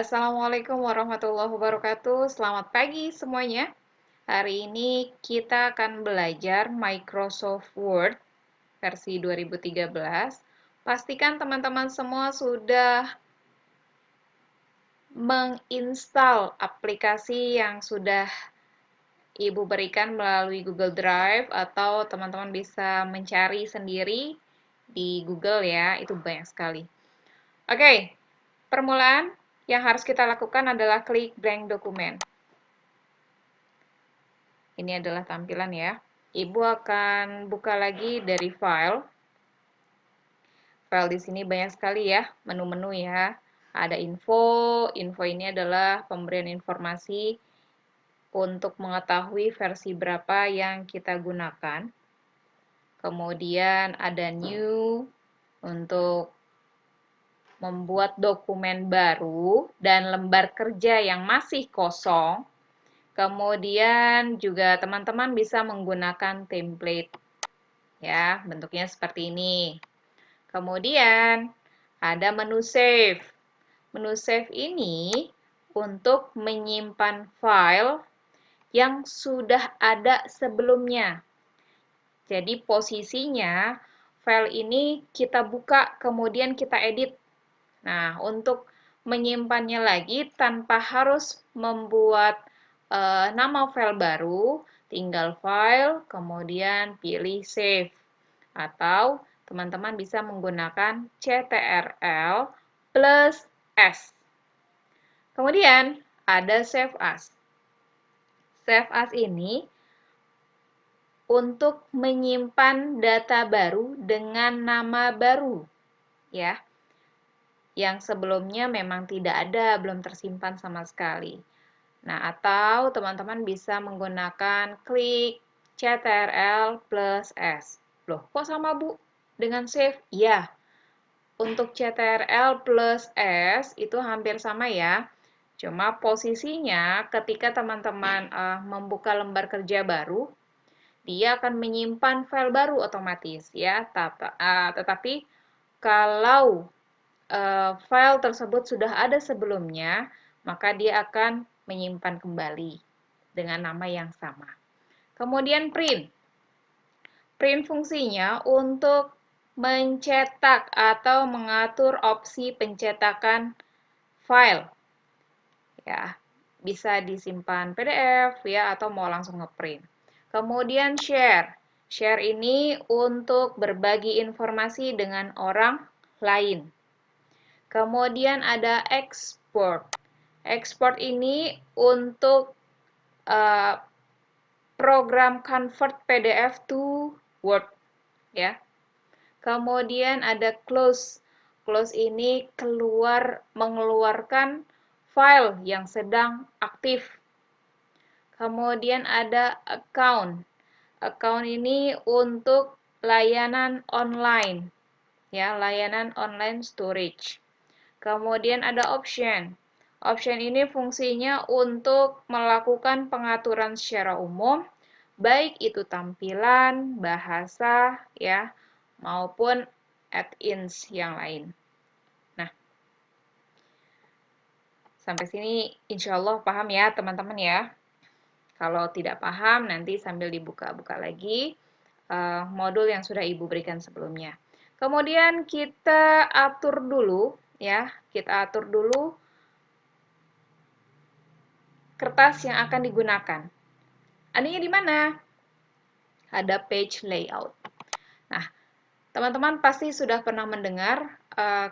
Assalamualaikum warahmatullahi wabarakatuh. Selamat pagi semuanya. Hari ini kita akan belajar Microsoft Word versi 2013. Pastikan teman-teman semua sudah menginstal aplikasi yang sudah Ibu berikan melalui Google Drive atau teman-teman bisa mencari sendiri di Google ya, itu banyak sekali. Oke, permulaan yang harus kita lakukan adalah klik blank dokumen. Ini adalah tampilan ya. Ibu akan buka lagi dari file. File di sini banyak sekali ya, menu-menu ya. Ada info, info ini adalah pemberian informasi untuk mengetahui versi berapa yang kita gunakan. Kemudian ada new untuk membuat dokumen baru dan lembar kerja yang masih kosong. Kemudian juga teman-teman bisa menggunakan template. Ya, bentuknya seperti ini. Kemudian ada menu save. Menu save ini untuk menyimpan file yang sudah ada sebelumnya. Jadi posisinya file ini kita buka kemudian kita edit. Nah, untuk menyimpannya lagi tanpa harus membuat nama file baru, tinggal file, kemudian pilih save. Atau teman-teman bisa menggunakan CTRL plus S. Kemudian ada Save As. Save As ini untuk menyimpan data baru dengan nama baru, ya. Yang sebelumnya memang tidak ada, belum tersimpan sama sekali. Nah, atau teman-teman bisa menggunakan klik CTRL plus S. Loh, kok sama Bu? Dengan save? Ya, untuk CTRL plus S itu hampir sama ya. Cuma posisinya ketika teman-teman membuka lembar kerja baru, dia akan menyimpan file baru otomatis ya. Tetapi kalau file tersebut sudah ada sebelumnya, maka dia akan menyimpan kembali dengan nama yang sama. Kemudian print. Print fungsinya untuk mencetak atau mengatur opsi pencetakan file. Ya, bisa disimpan PDF ya atau mau langsung ngeprint. Kemudian share. Share ini untuk berbagi informasi dengan orang lain. Kemudian ada export. Export ini untuk program convert PDF to Word, ya. Kemudian ada close. Close ini mengeluarkan file yang sedang aktif. Kemudian ada account. Account ini untuk layanan online, ya, layanan online storage. Kemudian ada option. Option ini fungsinya untuk melakukan pengaturan secara umum, baik itu tampilan, bahasa, ya, maupun add-ins yang lain. Nah, sampai sini insya Allah paham ya teman-teman ya. Kalau tidak paham, nanti sambil dibuka-buka lagi modul yang sudah Ibu berikan sebelumnya. Kemudian kita atur dulu, ya, kita atur dulu kertas yang akan digunakan. Adanya di mana? Ada page layout. Nah, teman-teman pasti sudah pernah mendengar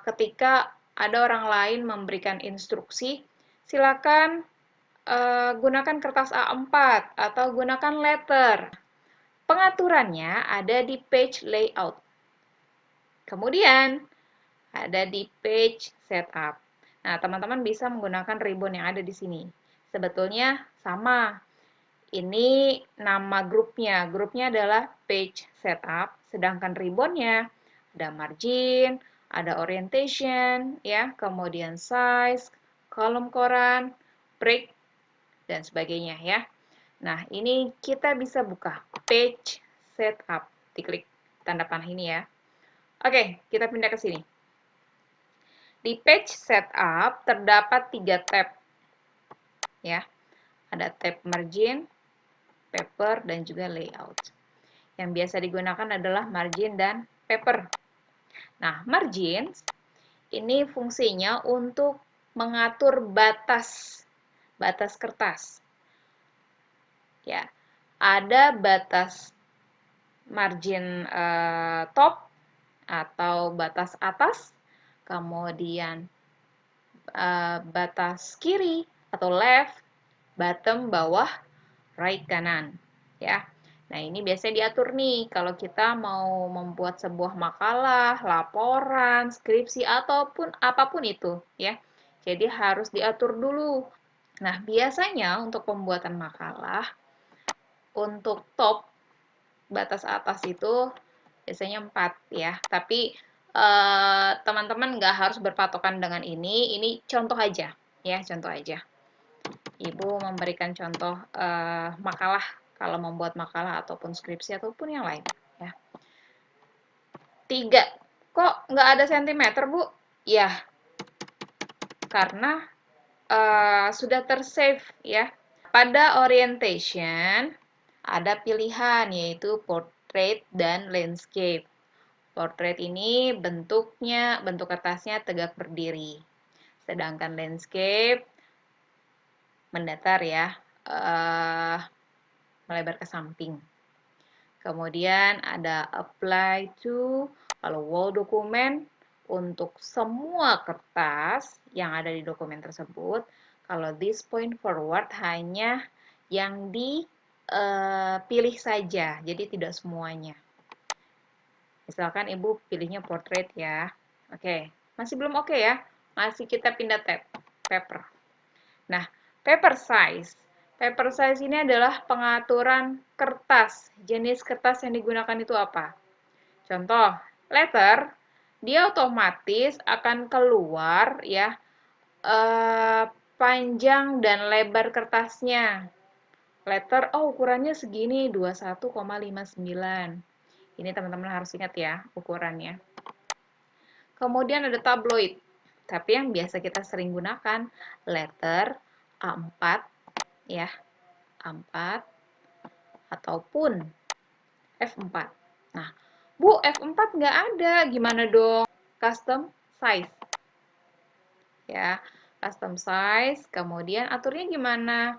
ketika ada orang lain memberikan instruksi, silakan gunakan kertas A4 atau gunakan letter. Pengaturannya ada di page layout. Kemudian ada di page setup. Nah, teman-teman bisa menggunakan ribbon yang ada di sini. Sebetulnya sama. Ini nama grupnya. Grupnya adalah page setup, sedangkan ribbonnya ada margin, ada orientation, ya, kemudian size, kolom koran, break, dan sebagainya ya. Nah, ini kita bisa buka page setup. Diklik tanda panah ini ya. Oke, kita pindah ke sini. Di page setup terdapat 3 tab. Ya. Ada tab margin, paper, dan juga layout. Yang biasa digunakan adalah margin dan paper. Nah, margin ini fungsinya untuk mengatur batas kertas. Ya, ada batas margin top atau batas atas, kemudian batas kiri atau left, bottom, bawah, right, kanan. Ya. Nah, ini biasanya diatur nih kalau kita mau membuat sebuah makalah, laporan, skripsi, ataupun apapun itu. Ya. Jadi harus diatur dulu. Nah, biasanya untuk pembuatan makalah, untuk top, batas atas itu biasanya 4 ya. Tapi teman-teman nggak harus berpatokan dengan ini contoh aja. Ya, contoh aja. Ibu memberikan contoh makalah, kalau membuat makalah ataupun skripsi ataupun yang lain. Ya. 3. Kok nggak ada sentimeter, Bu? Ya, karena sudah tersave ya. Pada orientation ada pilihan yaitu portrait dan landscape. Portrait ini bentuk kertasnya tegak berdiri. Sedangkan landscape mendatar ya, melebar ke samping. Kemudian ada apply to, kalau wall dokumen untuk semua kertas yang ada di dokumen tersebut. Kalau this point forward hanya yang dipilih saja, jadi tidak semuanya. Misalkan Ibu pilihnya portrait ya. Oke, masih belum oke ya. Masih kita pindah tab, paper. Nah, paper size. Paper size ini adalah pengaturan kertas. Jenis kertas yang digunakan itu apa? Contoh, letter, dia otomatis akan keluar ya panjang dan lebar kertasnya. Letter, oh ukurannya segini, 21,59. Ini teman-teman harus ingat ya ukurannya. Kemudian ada tabloid. Tapi yang biasa kita sering gunakan letter A4 ya. A4 ataupun F4. Nah, Bu, F4 nggak ada. Gimana dong? Custom size. Ya, custom size. Kemudian aturnya gimana?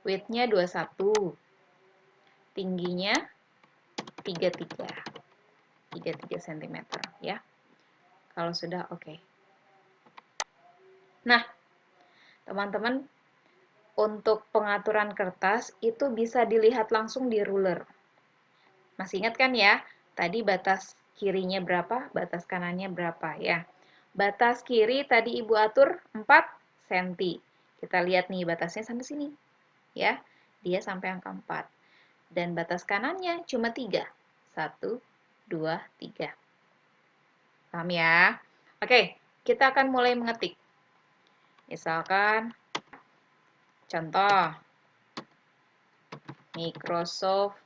Width-nya 21. Tingginya 33. 33 cm ya. Kalau sudah oke. Nah, teman-teman, untuk pengaturan kertas itu bisa dilihat langsung di ruler. Masih ingat kan ya? Tadi batas kirinya berapa, batas kanannya berapa ya. Batas kiri tadi Ibu atur 4 cm. Kita lihat nih batasnya sampai sini. Ya, dia sampai angka 4. Dan batas kanannya cuma 3. 1, 2, 3. Paham ya? Oke, kita akan mulai mengetik. Misalkan, contoh, Microsoft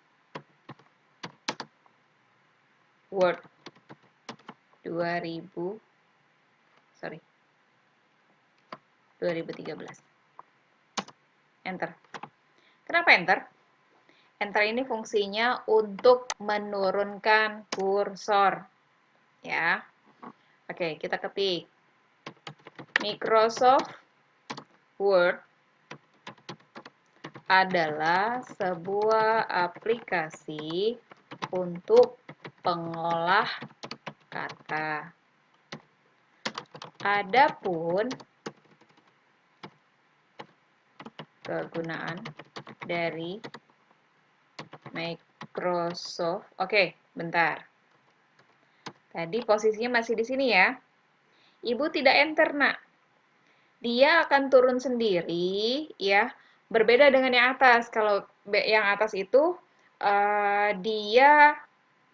Word 2013. Enter. Kenapa enter? Enter ini fungsinya untuk menurunkan kursor. Ya. Oke, kita ketik. Microsoft Word adalah sebuah aplikasi untuk pengolah kata. Adapun kegunaan dari Microsoft. Oke, bentar. Tadi posisinya masih di sini ya. Ibu tidak enter, Nak. Dia akan turun sendiri ya. Berbeda dengan yang atas. Kalau yang atas itu dia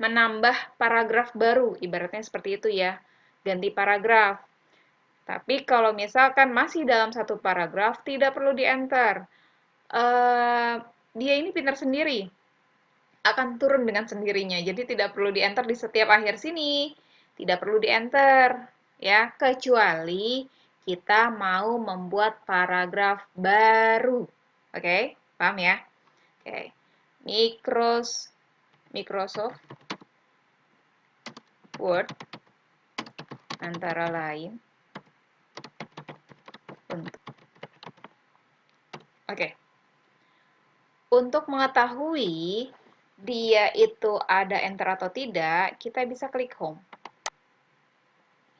menambah paragraf baru, ibaratnya seperti itu ya. Ganti paragraf. Tapi kalau misalkan masih dalam satu paragraf, tidak perlu di-enter. Dia ini pintar sendiri. Akan turun dengan sendirinya. Jadi tidak perlu di-enter di setiap akhir sini. Tidak perlu di-enter. ya, kecuali kita mau membuat paragraf baru. Oke, paham ya? Oke. Microsoft Word antara lain untuk mengetahui dia itu ada enter atau tidak, kita bisa klik home.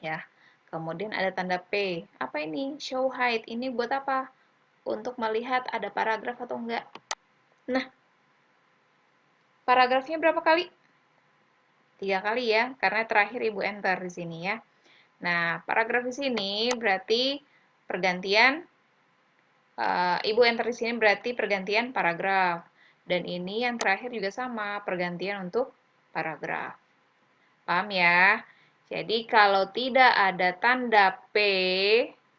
Ya. Kemudian ada tanda P. Apa ini? Show height. Ini buat apa? Untuk melihat ada paragraf atau enggak. Nah, paragrafnya berapa kali? 3 kali ya, karena terakhir Ibu enter di sini ya. Nah, paragraf di sini berarti pergantian, Ibu enter di sini berarti pergantian paragraf. Dan ini yang terakhir juga sama, pergantian untuk paragraf. Paham ya? Jadi kalau tidak ada tanda P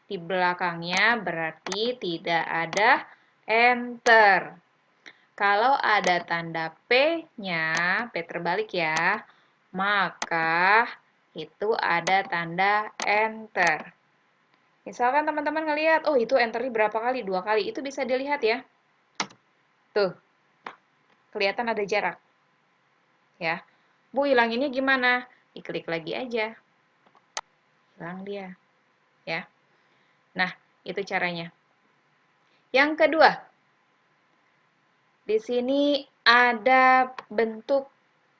di belakangnya berarti tidak ada enter. Kalau ada tanda P-nya, P terbalik ya, maka itu ada tanda enter. Misalkan teman-teman ngelihat, oh itu enternya berapa kali? 2 kali. Itu bisa dilihat ya. Tuh, kelihatan ada jarak. Ya. Bu, hilanginnya gimana? Diklik lagi aja. Hilang dia. Ya. Nah, itu caranya. Yang kedua, di sini ada bentuk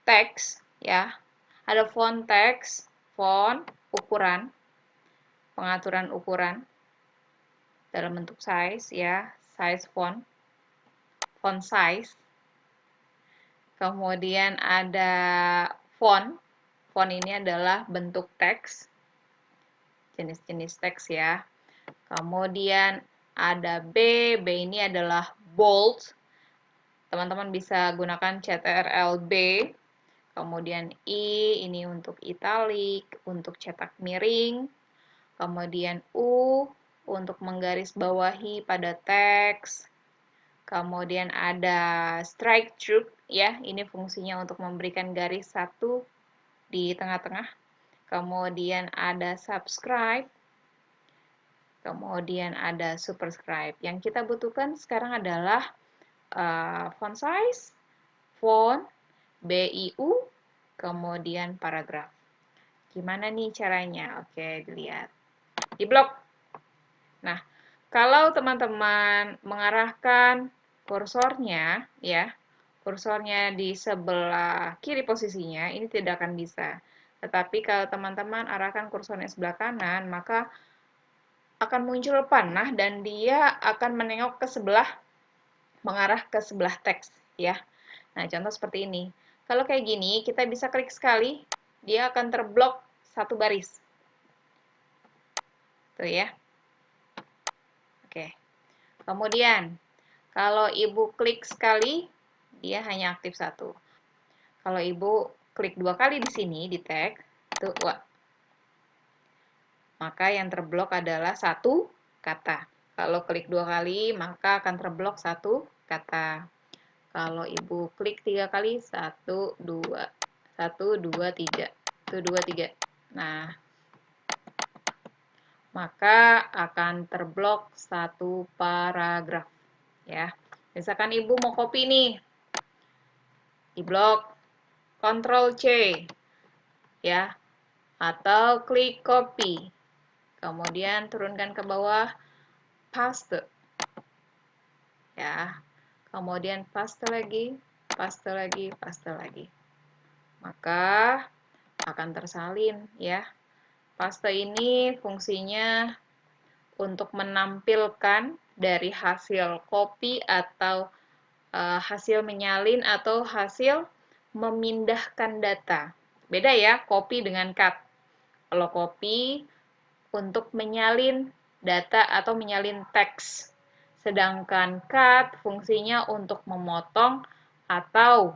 teks ya. Ada font teks, font, ukuran, pengaturan ukuran dalam bentuk size ya, size font, font size. Kemudian ada font. Font ini adalah bentuk teks, jenis-jenis teks ya. Kemudian ada B, B ini adalah bold. Teman-teman bisa gunakan CTRL-B. Kemudian I, ini untuk italic, untuk cetak miring. Kemudian U, untuk menggarisbawahi pada teks. Kemudian ada strike through, ya, ini fungsinya untuk memberikan garis satu di tengah-tengah. Kemudian ada subscribe. Kemudian ada superscribe. Yang kita butuhkan sekarang adalah font size, font, BIU, kemudian paragraf. Gimana nih caranya? Oke, dilihat. Di blok. Nah, kalau teman-teman mengarahkan kursornya, ya, kursornya di sebelah kiri posisinya, ini tidak akan bisa. Tetapi kalau teman-teman arahkan kursornya sebelah kanan, maka akan muncul panah dan dia akan menengok ke sebelah, mengarah ke sebelah teks, ya. Nah, contoh seperti ini. Kalau kayak gini, kita bisa klik sekali, dia akan terblok satu baris. Tuh ya. Oke. Kemudian, kalau Ibu klik sekali, dia hanya aktif satu. Kalau Ibu klik 2 kali di sini, di tag, tuh, wah, maka yang terblok adalah satu kata. Kalau klik 2 kali, maka akan terblok satu kata. Kalau Ibu klik 3 kali, 1, 2, 1, 2, 3. 1, 2, 3. Nah, maka akan terblok satu paragraf. Ya. Misalkan Ibu mau copy nih, di blok Ctrl C, ya, atau klik copy. Kemudian turunkan ke bawah, paste. Ya. Kemudian paste lagi, paste lagi, paste lagi. Maka akan tersalin ya. Paste ini fungsinya untuk menampilkan dari hasil copy atau hasil menyalin atau hasil memindahkan data. Beda ya, copy dengan cut. Kalau copy untuk menyalin data atau menyalin teks. Sedangkan cut fungsinya untuk memotong atau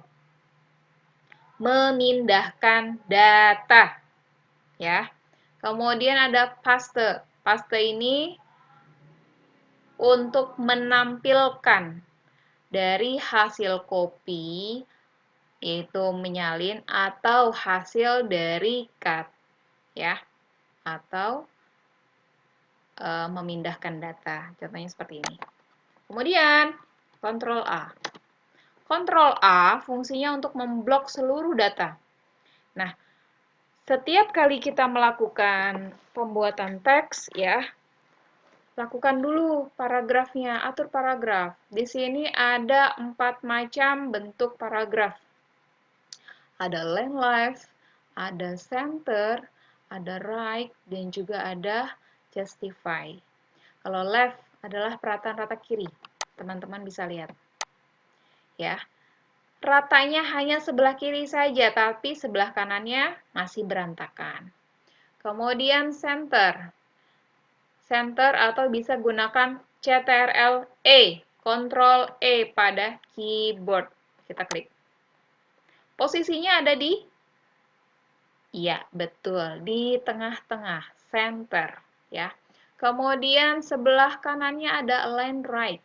memindahkan data. Ya. Kemudian ada paste. Paste ini untuk menampilkan dari hasil copy, yaitu menyalin, atau hasil dari cut. Ya. atau memindahkan data. Contohnya seperti ini. Kemudian, Ctrl A. Ctrl A fungsinya untuk memblok seluruh data. Nah, setiap kali kita melakukan pembuatan teks, ya, lakukan dulu paragrafnya, atur paragraf. Di sini ada 4 macam bentuk paragraf. Ada length, ada center, ada right, dan juga ada justify. Kalau left adalah perataan rata kiri. Teman-teman bisa lihat. Ya, ratanya hanya sebelah kiri saja, tapi sebelah kanannya masih berantakan. Kemudian center. Center atau bisa gunakan Ctrl-E, Ctrl-E pada keyboard. Kita klik. Posisinya ada di, iya betul, di tengah-tengah, center. Ya. Kemudian sebelah kanannya ada align right.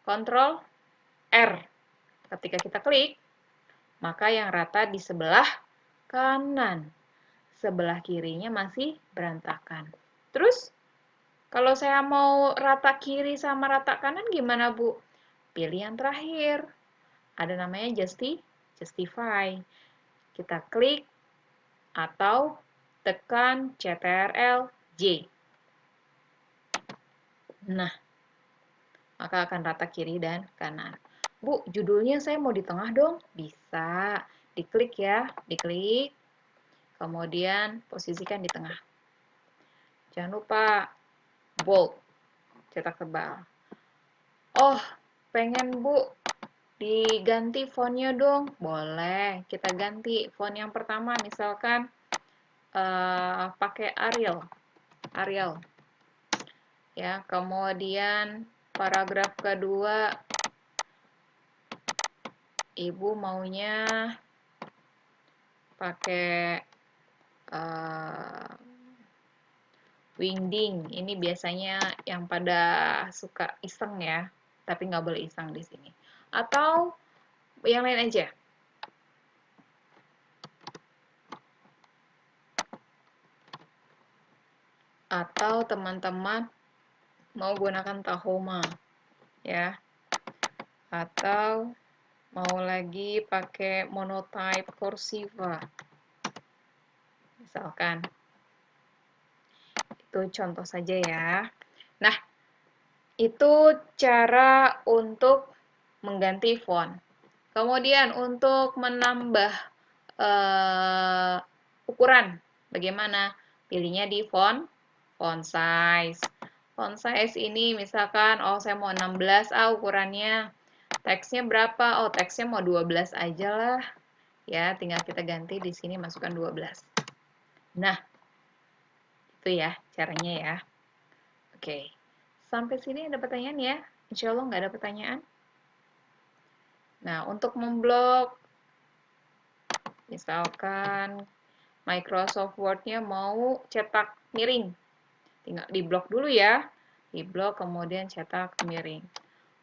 Ctrl R. Ketika kita klik, maka yang rata di sebelah kanan. Sebelah kirinya masih berantakan. Terus, kalau saya mau rata kiri sama rata kanan gimana, Bu? Pilih yang terakhir. Ada namanya justify. Kita klik atau tekan Ctrl-J. Nah, maka akan rata kiri dan kanan. Bu, judulnya saya mau di tengah dong. Bisa. Diklik ya, diklik. Kemudian posisikan di tengah. Jangan lupa bold, cetak tebal. Oh, pengen Bu diganti fontnya dong. Boleh, kita ganti font yang pertama misalkan pakai Arial. Ya, kemudian paragraf kedua Ibu maunya pakai wingding. Ini biasanya yang pada suka iseng ya, tapi nggak boleh iseng di sini. Atau yang lain aja. Atau teman-teman mau gunakan Tahoma ya. Atau mau lagi pakai monotype cursiva. Misalkan. Itu contoh saja ya. Nah, itu cara untuk mengganti font. Kemudian untuk menambah ukuran, bagaimana? Pilihnya di font size. Font size ini misalkan, oh saya mau 16 ukurannya. Teksnya berapa? Oh teksnya mau 12 aja lah. Ya, tinggal kita ganti di sini masukkan 12. Nah, itu ya caranya ya. Oke, sampai sini ada pertanyaan ya? Insya Allah nggak ada pertanyaan. Nah, untuk memblok, misalkan Microsoft Word-nya mau cetak miring. Tinggal diblok dulu ya. Diblok, kemudian cetak miring.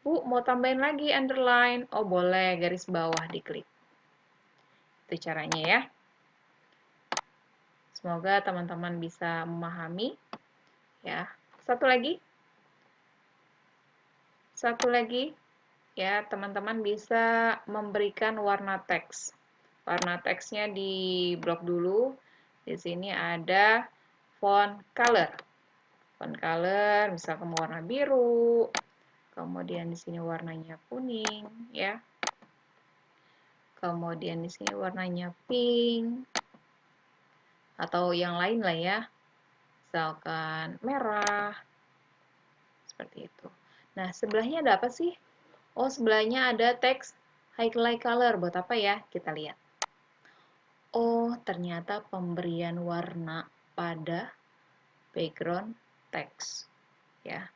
Bu, mau tambahin lagi underline? Oh, boleh. Garis bawah diklik. Itu caranya ya. Semoga teman-teman bisa memahami. Ya. Satu lagi. Ya, teman-teman bisa memberikan warna teks. Warna teksnya di blok dulu. Di sini ada font color. Font color, misalkan warna biru. Kemudian di sini warnanya kuning, ya. Kemudian di sini warnanya pink. Atau yang lain lah ya. Misalkan merah. Seperti itu. Nah, sebelahnya ada apa sih? Oh, sebelahnya ada teks highlight color. Buat apa ya? Kita lihat. Oh, ternyata pemberian warna pada background teks. Ya,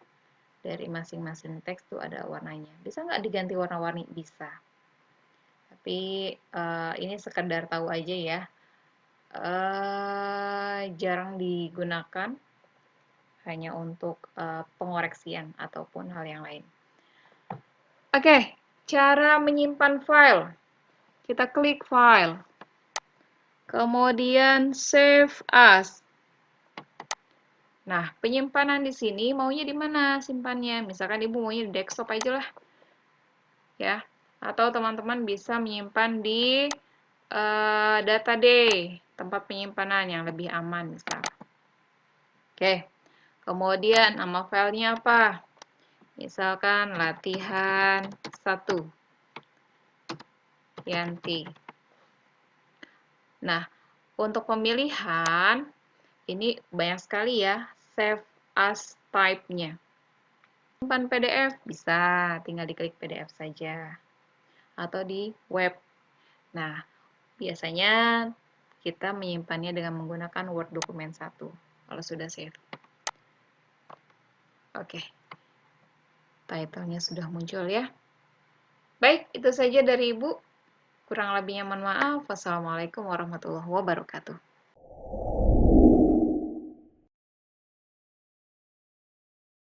dari masing-masing teks tuh ada warnanya. Bisa nggak diganti warna-warni? Bisa. Tapi ini sekedar tahu aja ya. Jarang digunakan hanya untuk pengoreksian ataupun hal yang lain. Oke, cara menyimpan file. Kita klik file. Kemudian save as. Nah, penyimpanan di sini maunya di mana simpannya? Misalkan Ibu maunya di desktop aja lah. Ya. Atau teman-teman bisa menyimpan di data D, tempat penyimpanan yang lebih aman misalkan. Oke. Kemudian nama filenya apa? Misalkan latihan 1. Yanti. Nah, untuk pemilihan ini banyak sekali ya save as type-nya. Simpan PDF bisa, tinggal diklik PDF saja. Atau di web. Nah, biasanya kita menyimpannya dengan menggunakan Word dokumen 1 kalau sudah save. Oke. Title-nya sudah muncul ya. Baik, itu saja dari Ibu. Kurang lebihnya mohon maaf. Wassalamualaikum warahmatullahi wabarakatuh.